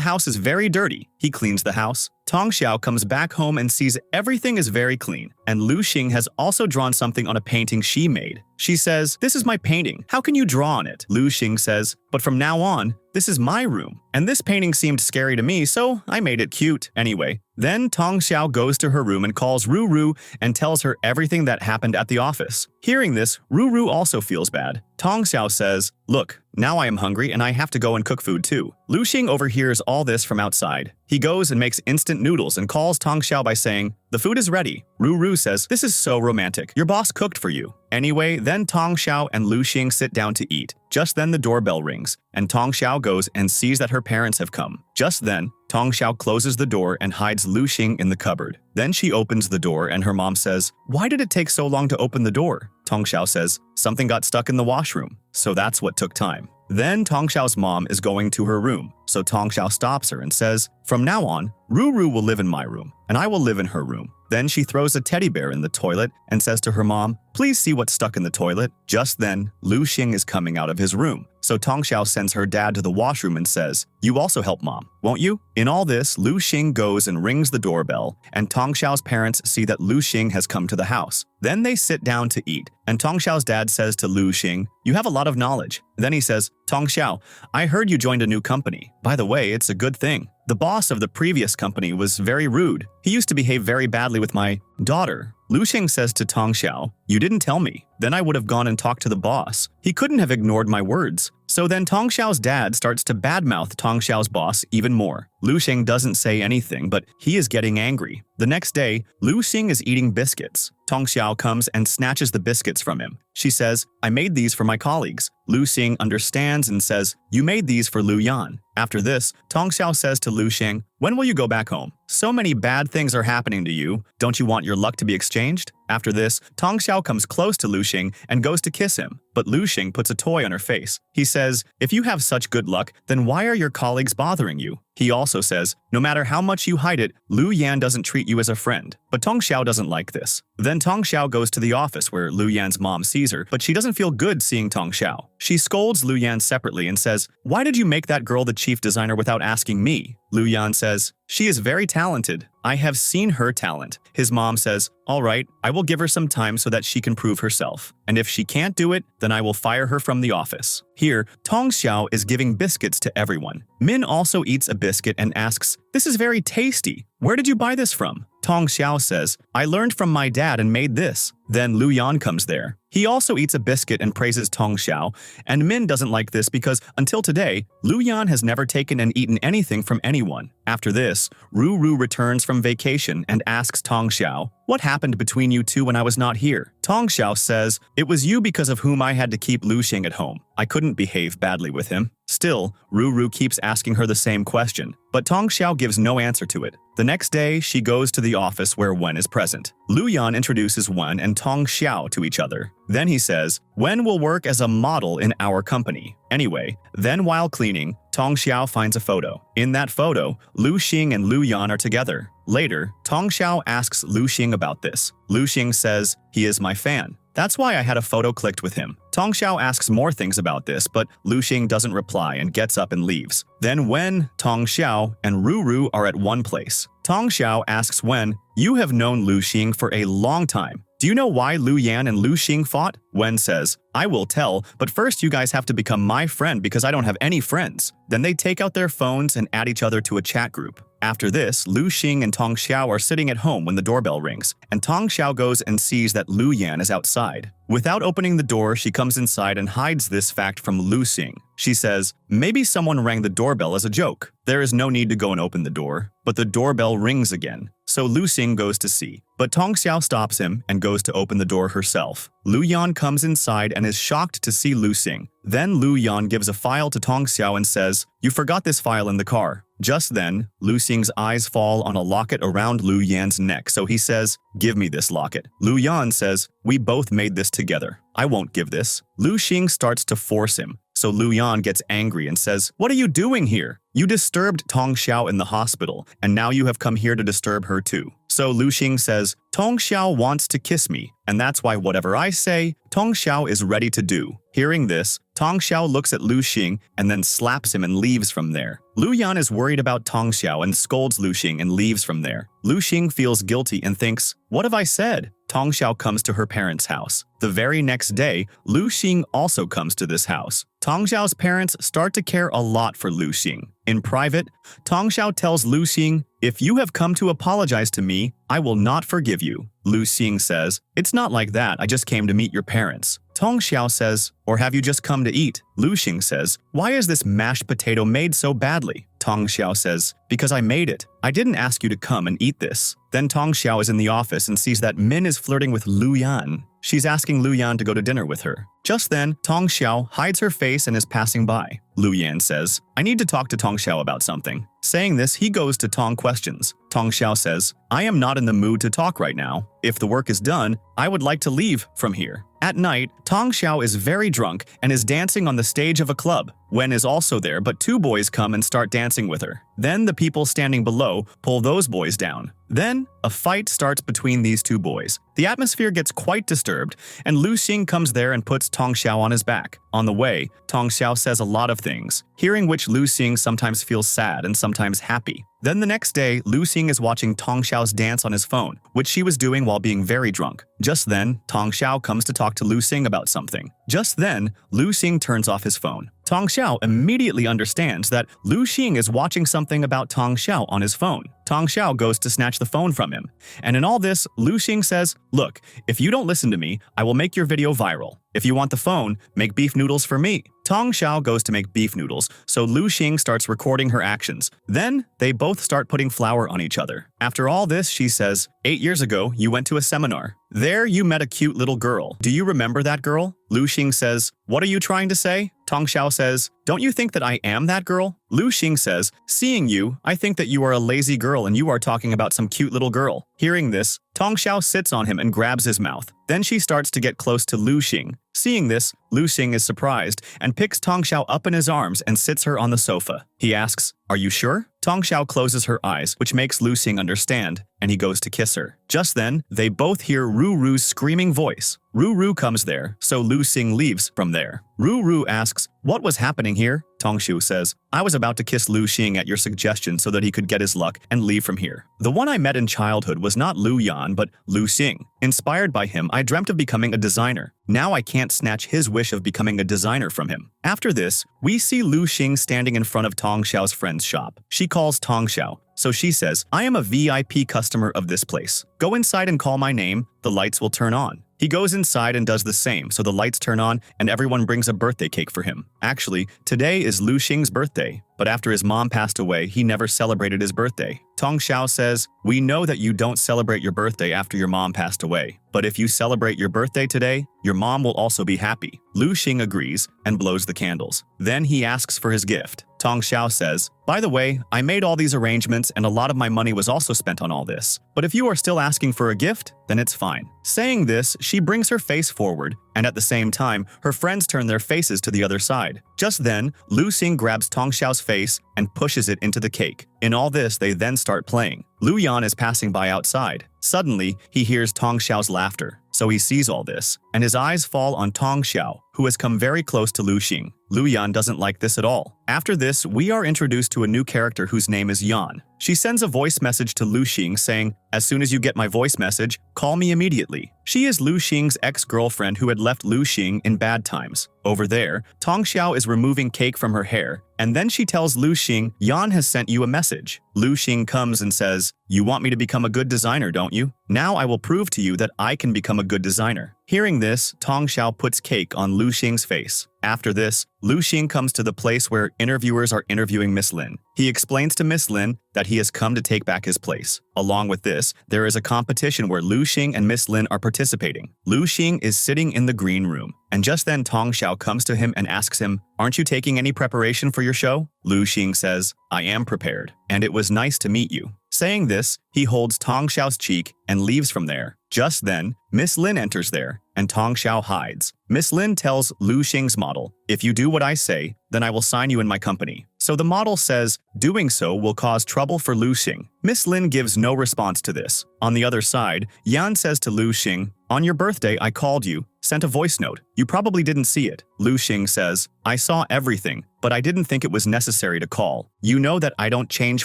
house is very dirty, he cleans the house. Tong Xiao comes back home and sees everything is very clean, and Lu Xing has also drawn something on a painting she made. She says, "This is my painting. How can you draw on it?" Lu Xing says, "But from now on, this is my room. And this painting seemed scary to me, so I made it cute." Anyway, then Tong Xiao goes to her room and calls Ru and tells her everything that happened at the office. Hearing this, Ru also feels bad. Tong Xiao says, "Look, now I am hungry and I have to go and cook food too." Lu Xing overhears all this from outside. He goes and makes instant noodles and calls Tong Xiao by saying, "The food is ready." Ru says, "This is so romantic. Your boss cooked for you." Anyway, then Tong Xiao and Lu Xing sit down to eat. Just then the doorbell rings, and Tong Xiao goes and sees that her parents have come. Just then, Tong Xiao closes the door and hides Lu Xing in the cupboard. Then she opens the door and her mom says, "Why did it take so long to open the door?" Tong Xiao says, "Something got stuck in the washroom, so that's what took time." Then Tong Xiao's mom is going to her room, so Tong Xiao stops her and says, "From now on, Ru will live in my room, and I will live in her room." Then she throws a teddy bear in the toilet and says to her mom, "Please see what's stuck in the toilet." Just then, Lu Xing is coming out of his room, so Tong Xiao sends her dad to the washroom and says, "You also help mom, won't you?" In all this, Lu Xing goes and rings the doorbell, and Tong Xiao's parents see that Lu Xing has come to the house. Then they sit down to eat, and Tong Xiao's dad says to Lu Xing, "You have a lot of knowledge." Then he says, "Tong Xiao, I heard you joined a new company. By the way, it's a good thing. The boss of the previous company was very rude. He used to behave very badly with my daughter, Lu Xing says to Tong Xiao, "You didn't tell me. Then I would have gone and talked to the boss. He couldn't have ignored my words." So then Tong Xiao's dad starts to badmouth Tong Xiao's boss even more. Lu Xing doesn't say anything, but he is getting angry. The next day, Lu Xing is eating biscuits. Tong Xiao comes and snatches the biscuits from him. She says, "I made these for my colleagues." Lu Xing understands and says, "You made these for Lu Yan." After this, Tong Xiao says to Lu Xing, "When will you go back home? So many bad things are happening to you. Don't you want your luck to be exchanged?" After this, Tong Xiao comes close to Lu Xing and goes to kiss him, but Lu Xing puts a toy on her face. He says, "If you have such good luck, then why are your colleagues bothering you?" He also says, "No matter how much you hide it, Lu Yan doesn't treat you as a friend." But Tong Xiao doesn't like this. Then Tong Xiao goes to the office where Lu Yan's mom sees her, but she doesn't feel good seeing Tong Xiao. She scolds Lu Yan separately and says, "Why did you make that girl the chief designer without asking me?" Lu Yan says, "She is very talented. I have seen her talent." His mom says, "All right, I will give her some time so that she can prove herself. And if she can't do it, then I will fire her from the office." Here, Tong Xiao is giving biscuits to everyone. Min also eats a biscuit and asks, "This is very tasty. Where did you buy this from?" Tong Xiao says, "I learned from my dad and made this." Then Lu Yan comes there. He also eats a biscuit and praises Tong Xiao, and Min doesn't like this because until today, Lu Yan has never taken and eaten anything from anyone. After this, Ru Ru returns from vacation and asks Tong Xiao, "What happened between you two when I was not here?" Tong Xiao says, "It was you because of whom I had to keep Lu Xing at home. I couldn't behave badly with him." Still, Ru Ru keeps asking her the same question, but Tong Xiao gives no answer to it. The next day, she goes to the office where Wen is present. Lu Yan introduces Wen and Tong Xiao to each other. Then he says, "Wen will work as a model in our company." Anyway, then while cleaning, Tong Xiao finds a photo. In that photo, Lu Xing and Lu Yan are together. Later, Tong Xiao asks Lu Xing about this. Lu Xing says, "He is my fan. That's why I had a photo clicked with him." Tong Xiao asks more things about this, but Lu Xing doesn't reply and gets up and leaves. Then Wen, Tong Xiao, and Ru Ru are at one place. Tong Xiao asks Wen, "You have known Lu Xing for a long time. Do you know why Lu Yan and Lu Xing fought?" Wen says, "I will tell, but first you guys have to become my friend because I don't have any friends." Then they take out their phones and add each other to a chat group. After this, Lu Xing and Tong Xiao are sitting at home when the doorbell rings, and Tong Xiao goes and sees that Lu Yan is outside. Without opening the door, she comes inside and hides this fact from Lu Xing. She says, "Maybe someone rang the doorbell as a joke. There is no need to go and open the door." But the doorbell rings again. So Lu Xing goes to see. But Tong Xiao stops him and goes to open the door herself. Lu Yan comes inside and is shocked to see Lu Xing. Then Lu Yan gives a file to Tong Xiao and says, "You forgot this file in the car." Just then, Lu Xing's eyes fall on a locket around Lu Yan's neck, so he says, "Give me this locket." Lu Yan says, "We both made this together. I won't give this." Lu Xing starts to force him. So Lu Yan gets angry and says, "What are you doing here? You disturbed Tong Xiao in the hospital, and now you have come here to disturb her too." So Lu Xing says, "Tong Xiao wants to kiss me, and that's why whatever I say, Tong Xiao is ready to do." Hearing this, Tong Xiao looks at Lu Xing and then slaps him and leaves from there. Lu Yan is worried about Tong Xiao and scolds Lu Xing and leaves from there. Lu Xing feels guilty and thinks, "What have I said?" Tong Xiao comes to her parents' house. The very next day, Lu Xing also comes to this house. Tong Xiao's parents start to care a lot for Lu Xing. In private, Tong Xiao tells Lu Xing, "If you have come to apologize to me, I will not forgive you." Lu Xing says, "It's not like that, I just came to meet your parents." Tong Xiao says, "Or have you just come to eat?" Lu Xing says, "Why is this mashed potato made so badly?" Tong Xiao says, "Because I made it. I didn't ask you to come and eat this." Then Tong Xiao is in the office and sees that Min is flirting with Lu Yan. She's asking Lu Yan to go to dinner with her. Just then, Tong Xiao hides her face and is passing by. Lu Yan says, "I need to talk to Tong Xiao about something." Saying this, he goes to Tong questions. Tong Xiao says, "I am not in the mood to talk right now. If the work is done, I would like to leave from here." At night, Tong Xiao is very drunk and is dancing on the stage of a club. Wen is also there, but two boys come and start dancing with her. Then the people standing below pull those boys down. Then, a fight starts between these two boys. The atmosphere gets quite disturbed, and Lu Xing comes there and puts Tong Xiao on his back. On the way, Tong Xiao says a lot of things, hearing which Lu Xing sometimes feels sad and sometimes happy. Then the next day, Lu Xing is watching Tong Xiao's dance on his phone, which she was doing while being very drunk. Just then, Tong Xiao comes to talk to Lu Xing about something. Just then, Lu Xing turns off his phone. Tong Xiao immediately understands that Lu Xing is watching something about Tong Xiao on his phone. Tong Xiao goes to snatch the phone from him. And in all this, Lu Xing says, "Look, if you don't listen to me, I will make your video viral. If you want the phone, make beef noodles for me." Tong Xiao goes to make beef noodles, so Lu Xing starts recording her actions. Then, they both start putting flour on each other. After all this, she says, "8 years ago, you went to a seminar. There, you met a cute little girl. Do you remember that girl?" Lu Xing says, "What are you trying to say?" Tong Xiao says, "Don't you think that I am that girl?" Lu Xing says, "Seeing you, I think that you are a lazy girl and you are talking about some cute little girl." Hearing this, Tong Xiao sits on him and grabs his mouth. Then she starts to get close to Lu Xing. Seeing this, Lu Xing is surprised and picks Tong Xiao up in his arms and sits her on the sofa. He asks, "Are you sure?" Tong Xiao closes her eyes, which makes Lu Xing understand, and he goes to kiss her. Just then, they both hear Ruru's screaming voice. Ruru comes there, so Lu Xing leaves from there. Ruru asks, "What was happening here?" Tong Xiao says, "I was about to kiss Lu Xing at your suggestion so that he could get his luck and leave from here. The one I met in childhood was not Lu Yan, but Lu Xing. Inspired by him, I dreamt of becoming a designer. Now I can't snatch his wish of becoming a designer from him." After this, we see Lu Xing standing in front of Tong Xiao's friend's shop. She calls Tong Xiao, so she says, "I am a VIP customer of this place. Go inside and call my name, the lights will turn on." He goes inside and does the same, so the lights turn on and everyone brings a birthday cake for him. Actually, today is Lu Xing's birthday, but after his mom passed away, he never celebrated his birthday. Tong Xiao says, "We know that you don't celebrate your birthday after your mom passed away, but if you celebrate your birthday today, your mom will also be happy." Lu Xing agrees and blows the candles. Then he asks for his gift. Tong Xiao says, "By the way, I made all these arrangements and a lot of my money was also spent on all this. But if you are still asking for a gift, then it's fine." Saying this, she brings her face forward, and at the same time, her friends turn their faces to the other side. Just then, Lu Xing grabs Tong Xiao's face and pushes it into the cake. In all this, they then start playing. Lu Yan is passing by outside. Suddenly, he hears Tong Xiao's laughter. So he sees all this, and his eyes fall on Tong Xiao, who has come very close to Lu Xing. Lu Yan doesn't like this at all. After this, we are introduced to a new character whose name is Yan. She sends a voice message to Lu Xing saying, "As soon as you get my voice message, call me immediately." She is Lu Xing's ex-girlfriend who had left Lu Xing in bad times. Over there, Tong Xiao is removing cake from her hair, and then she tells Lu Xing, "Yan has sent you a message." Lu Xing comes and says, "You want me to become a good designer, don't you? Now I will prove to you that I can become a good designer." Hearing this, Tong Xiao puts cake on Lu Xing's face. After this, Lu Xing comes to the place where interviewers are interviewing Miss Lin. He explains to Miss Lin that he has come to take back his place. Along with this, there is a competition where Lu Xing and Miss Lin are participating. Lu Xing is sitting in the green room, and just then Tong Xiao comes to him and asks him, "Aren't you taking any preparation for your show?" Lu Xing says, "I am prepared, and it was nice to meet you." Saying this, he holds Tong Xiao's cheek and leaves from there. Just then, Miss Lin enters there, and Tong Xiao hides. Miss Lin tells Lu Xing's model, "If you do what I say, then I will sign you in my company." So the model says, doing so will cause trouble for Lu Xing. Miss Lin gives no response to this. On the other side, Yan says to Lu Xing, "On your birthday, I called you, sent a voice note. You probably didn't see it." Lu Xing says, "I saw everything, but I didn't think it was necessary to call. You know that I don't change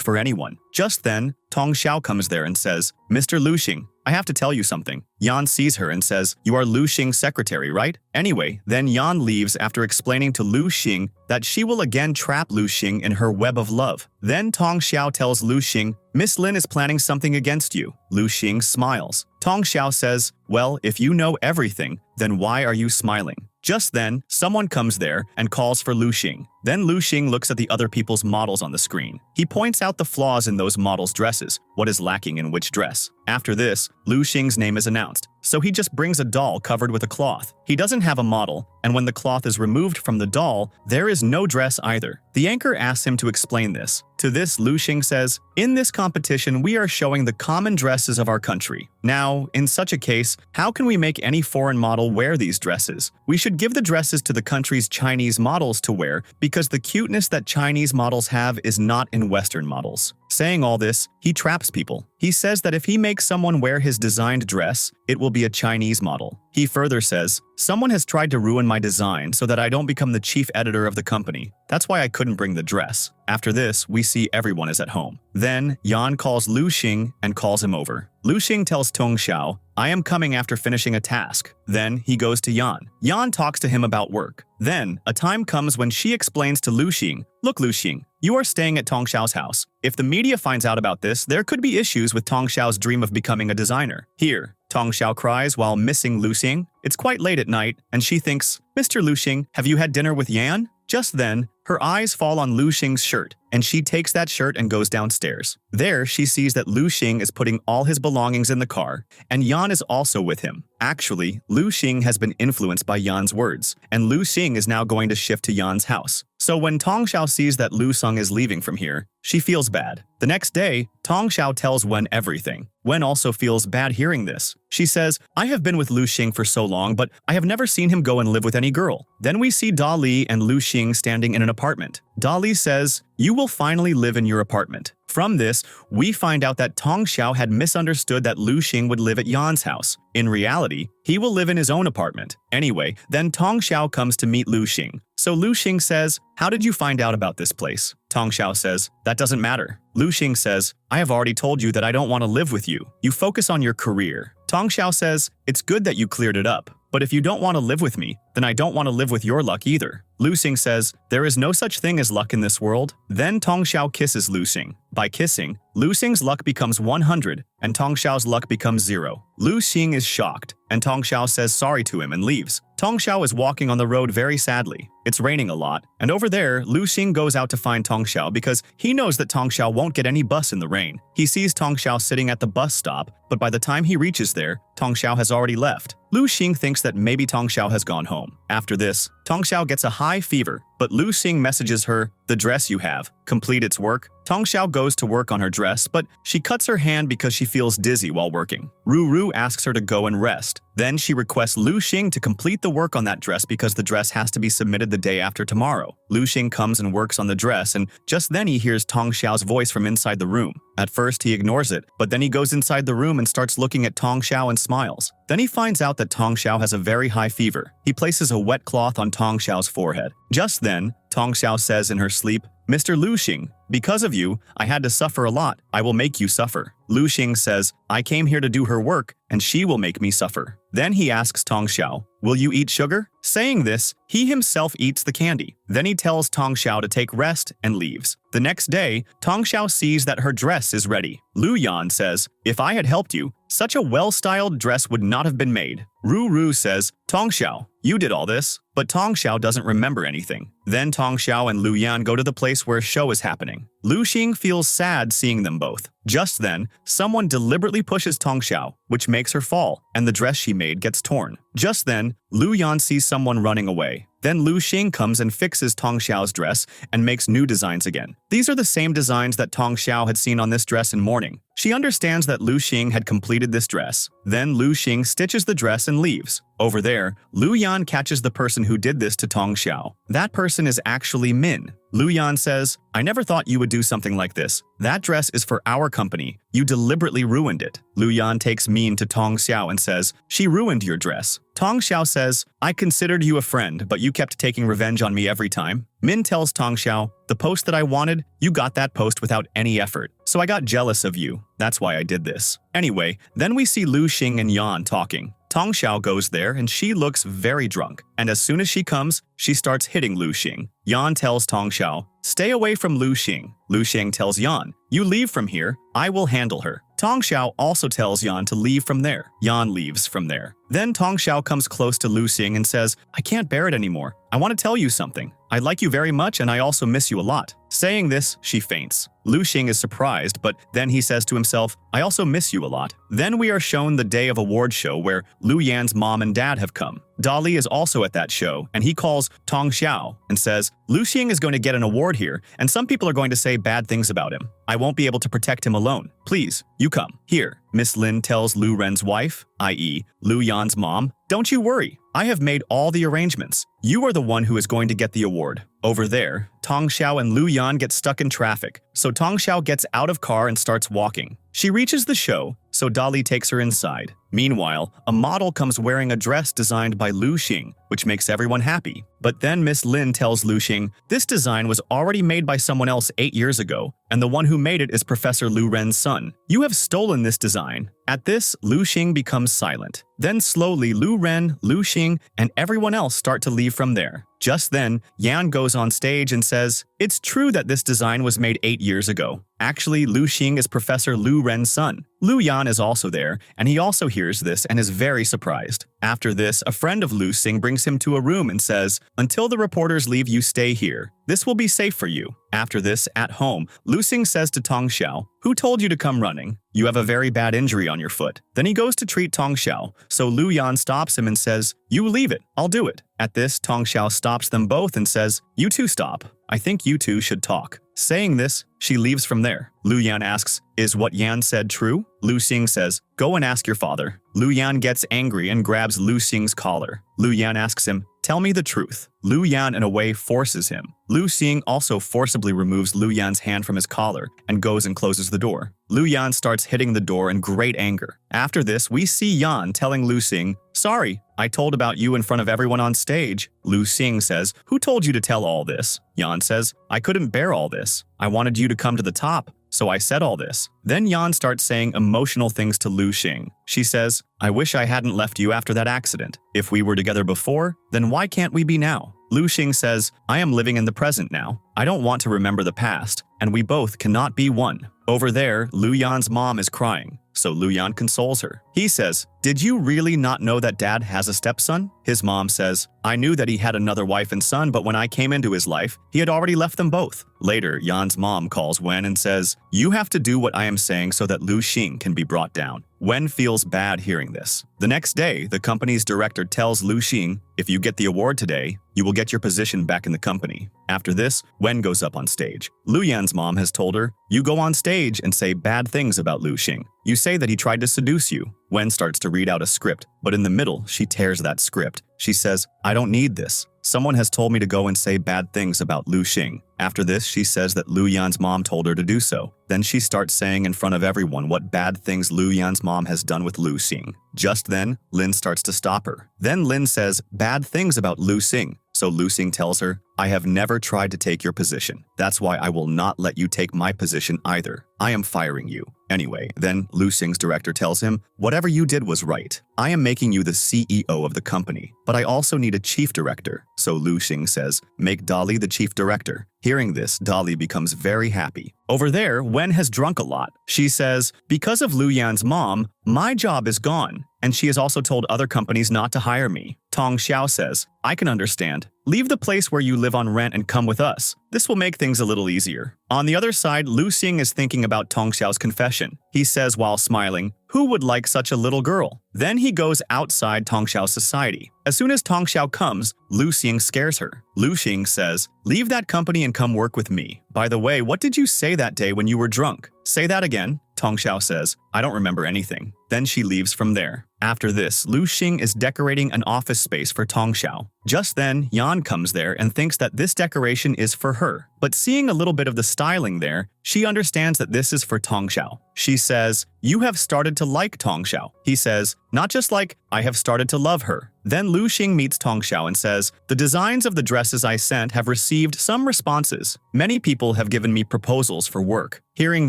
for anyone." Just then, Tong Xiao comes there and says, "Mr. Lu Xing, I have to tell you something." Yan sees her and says, "You are Lu Xing's secretary, right?" Anyway, then Yan leaves after explaining to Lu Xing that she will again trap Lu Xing in her web of love. Then Tong Xiao tells Lu Xing, "Miss Lin is planning something against you." Lu Xing smiles. Tong Xiao says, "Well, if you know everything, then why are you smiling?" Just then, someone comes there and calls for Lu Xing. Then Lu Xing looks at the other people's models on the screen. He points out the flaws in those models' dresses, what is lacking in which dress. After this, Lu Xing's name is announced, so he just brings a doll covered with a cloth. He doesn't have a model, and when the cloth is removed from the doll, there is no dress either. The anchor asks him to explain this. To this, Lu Xing says, "In this competition, we are showing the common dresses of our country. Now, in such a case, how can we make any foreign model wear these dresses? We should give the dresses to the country's Chinese models to wear because the cuteness that Chinese models have is not in Western models." Saying all this, he traps people. He says that if he makes someone wear his designed dress, it will be a Chinese model. He further says, someone has tried to ruin my design so that I don't become the chief editor of the company. That's why I couldn't bring the dress. After this, we see everyone is at home. Then, Yan calls Lu Xing and calls him over. Lu Xing tells Tong Xiao, I am coming after finishing a task. Then, he goes to Yan. Yan talks to him about work. Then, a time comes when she explains to Lu Xing, look Lu Xing, you are staying at Tong Xiao's house. If the media finds out about this, there could be issues with Tong Xiao's dream of becoming a designer. Here, Tong Xiao cries while missing Lu Xing. It's quite late at night, and she thinks, Mr. Lu Xing, have you had dinner with Yan? Just then, her eyes fall on Lu Xing's shirt, and she takes that shirt and goes downstairs. There, she sees that Lu Xing is putting all his belongings in the car, and Yan is also with him. Actually, Lu Xing has been influenced by Yan's words, and Lu Xing is now going to shift to Yan's house. So when Tong Xiao sees that Lu Xing is leaving from here, she feels bad. The next day, Tong Xiao tells Wen everything. Wen also feels bad hearing this. She says, I have been with Lu Xing for so long, but I have never seen him go and live with any girl. Then we see Da Li and Lu Xing standing in an apartment. Da Li says, you will finally live in your apartment. From this, we find out that Tong Xiao had misunderstood that Lu Xing would live at Yan's house. In reality, he will live in his own apartment. Anyway, then Tong Xiao comes to meet Lu Xing. So Lu Xing says, how did you find out about this place? Tong Xiao says, that doesn't matter. Lu Xing says, I have already told you that I don't want to live with you. You focus on your career. Tong Xiao says, it's good that you cleared it up. But if you don't want to live with me, then I don't want to live with your luck either. Lu Xing says, there is no such thing as luck in this world. Then Tong Xiao kisses Lu Xing. By kissing, Lu Xing's luck becomes 100 and Tong Xiao's luck becomes 0. Lu Xing is shocked, and Tong Xiao says sorry to him and leaves. Tong Xiao is walking on the road very sadly. It's raining a lot, and over there, Lu Xing goes out to find Tong Xiao because he knows that Tong Xiao won't get any bus in the rain. He sees Tong Xiao sitting at the bus stop, but by the time he reaches there, Tong Xiao has already left. Lu Xing thinks that maybe Tong Xiao has gone home. After this, Tong Xiao gets a high fever, but Lu Xing messages her, the dress you have, complete its work. Tong Xiao goes to work on her dress, but she cuts her hand because she feels dizzy while working. Ru asks her to go and rest. Then she requests Lu Xing to complete the work on that dress because the dress has to be submitted the day after tomorrow. Lu Xing comes and works on the dress, and just then he hears Tong Xiao's voice from inside the room. At first, he ignores it, but then he goes inside the room and starts looking at Tong Xiao and smiles. Then he finds out that Tong Xiao has a very high fever. He places a wet cloth on Tong Xiao's forehead. Just then, Tong Xiao says in her sleep, Mr. Lu Xing, because of you, I had to suffer a lot. I will make you suffer. Lu Xing says, I came here to do her work, and she will make me suffer. Then he asks Tong Xiao, will you eat sugar? Saying this, he himself eats the candy. Then he tells Tong Xiao to take rest and leaves. The next day, Tong Xiao sees that her dress is ready. Lu Yan says, if I had helped you, such a well-styled dress would not have been made. Ru says, Tong Xiao, you did all this. But Tong Xiao doesn't remember anything. Then Tong Xiao and Lu Yan go to the place where a show is happening. Lu Xing feels sad seeing them both. Just then, someone deliberately pushes Tong Xiao, which makes her fall, and the dress she made gets torn. Just then, Lu Yan sees someone running away. Then Lu Xing comes and fixes Tong Xiao's dress and makes new designs again. These are the same designs that Tong Xiao had seen on this dress in mourning. She understands that Lu Xing had completed this dress. Then Lu Xing stitches the dress and leaves. Over there, Lu Yan catches the person who did this to Tong Xiao. That person is actually Min. Lu Yan says, I never thought you would do something like this. That dress is for our company. You deliberately ruined it. Lu Yan takes Min to Tong Xiao and says, she ruined your dress. Tong Xiao says, I considered you a friend, but you kept taking revenge on me every time. Min tells Tong Xiao, the post that I wanted, you got that post without any effort. So I got jealous of you. That's why I did this. Anyway, then we see Lu Xing and Yan talking. Tong Xiao goes there and she looks very drunk. And as soon as she comes, she starts hitting Lu Xing. Yan tells Tong Xiao, stay away from Lu Xing. Lu Xing tells Yan, you leave from here, I will handle her. Tong Xiao also tells Yan to leave from there. Yan leaves from there. Then Tong Xiao comes close to Lu Xing and says, I can't bear it anymore. I want to tell you something. I like you very much and I also miss you a lot. Saying this, she faints. Lu Xing is surprised, but then he says to himself, I also miss you a lot. Then we are shown the day of award show where Lu Yan's mom and dad have come. Da Li is also at that show, and he calls Tong Xiao and says, Lu Xing is going to get an award here, and some people are going to say bad things about him. I won't be able to protect him alone. Please, you come. Here, Miss Lin tells Lu Ren's wife, i.e. Lu Yan's mom, don't you worry. I have made all the arrangements. You are the one who is going to get the award. Over there, Tong Xiao and Lu Yan get stuck in traffic, so Tong Xiao gets out of car and starts walking. She reaches the show, so Dolly takes her inside. Meanwhile, a model comes wearing a dress designed by Lu Xing, which makes everyone happy. But then Miss Lin tells Lu Xing, this design was already made by someone else 8 years ago, and the one who made it is Professor Lu Ren's son. You have stolen this design. At this, Lu Xing becomes silent. Then slowly Lu Ren, Lu Xing, and everyone else start to leave from there. Just then, Yan goes on stage and says, it's true that this design was made 8 years ago. Actually, Lu Xing is Professor Lu Ren's son. Lu Yan is also there, and he also hears this and is very surprised. After this, a friend of Lu Xing brings him to a room and says, until the reporters leave, you stay here. This will be safe for you. After this, at home, Lu Xing says to Tong Xiao, who told you to come running? You have a very bad injury on your foot. Then he goes to treat Tong Xiao, so Lu Yan stops him and says, you leave it, I'll do it. At this, Tong Xiao stops them both and says, you two stop. I think you two should talk. Saying this, she leaves from there. Lu Yan asks, is what Yan said true? Lu Xing says, go and ask your father. Lu Yan gets angry and grabs Lu Xing's collar. Lu Yan asks him, tell me the truth. Lu Yan in a way forces him. Lu Xing also forcibly removes Lu Yan's hand from his collar and goes and closes the door. Lu Yan starts hitting the door in great anger. After this, we see Yan telling Lu Xing, sorry, I told about you in front of everyone on stage. Lu Xing says, who told you to tell all this? Yan says, I couldn't bear all this. I wanted you to come to the top, so I said all this. Then Yan starts saying emotional things to Lu Xing. She says, I wish I hadn't left you after that accident. If we were together before, then why can't we be now? Lu Xing says, I am living in the present now. I don't want to remember the past, and we both cannot be one. Over there, Lu Yan's mom is crying, so Lu Yan consoles her. He says, did you really not know that dad has a stepson? His mom says, I knew that he had another wife and son, but when I came into his life, he had already left them both. Later, Yan's mom calls Wen and says, you have to do what I am saying so that Lu Xing can be brought down. Wen feels bad hearing this. The next day, the company's director tells Lu Xing, if you get the award today, you will get your position back in the company. After this, Wen goes up on stage. Lu Yan's mom has told her, you go on stage and say bad things about Lu Xing. You say that he tried to seduce you. Wen starts to read out a script, but in the middle, she tears that script. She says, I don't need this. Someone has told me to go and say bad things about Lu Xing. After this, she says that Lu Yan's mom told her to do so. Then she starts saying in front of everyone what bad things Lu Yan's mom has done with Lu Xing. Just then, Lin starts to stop her. Then Lin says bad things about Lu Xing. So Lu Xing tells her, I have never tried to take your position. That's why I will not let you take my position either. I am firing you. Anyway, then Lu Xing's director tells him, whatever you did was right. I am making you the CEO of the company, but I also need a chief director. So Lu Xing says, make Dolly the chief director. Hearing this, Dolly becomes very happy. Over there, Wen has drunk a lot. She says, because of Lu Yan's mom, my job is gone, and she has also told other companies not to hire me. Tong Xiao says, I can understand. Leave the place where you live on rent and come with us. This will make things a little easier. On the other side, Lu Xing is thinking about Tong Xiao's confession. He says while smiling, who would like such a little girl? Then he goes outside Tong Xiao's society. As soon as Tong Xiao comes, Lu Xing scares her. Lu Xing says, leave that company and come work with me. By the way, what did you say that day when you were drunk? Say that again. Tong Xiao says, I don't remember anything. Then she leaves from there. After this, Lu Xing is decorating an office space for Tong Xiao. Just then, Yan comes there and thinks that this decoration is for her. But seeing a little bit of the styling there, she understands that this is for Tong Xiao. She says, you have started to like Tong Xiao. He says, not just like, I have started to love her. Then Lu Xing meets Tong Xiao and says, the designs of the dresses I sent have received some responses. Many people have given me proposals for work. Hearing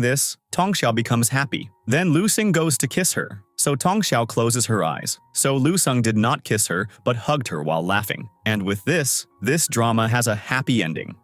this, Tong Xiao becomes happy. Then Lu Xing goes to kiss her. So Tong Xiao closes her eyes. So Lu Xing did not kiss her, but hugged her while laughing. And with this drama has a happy ending.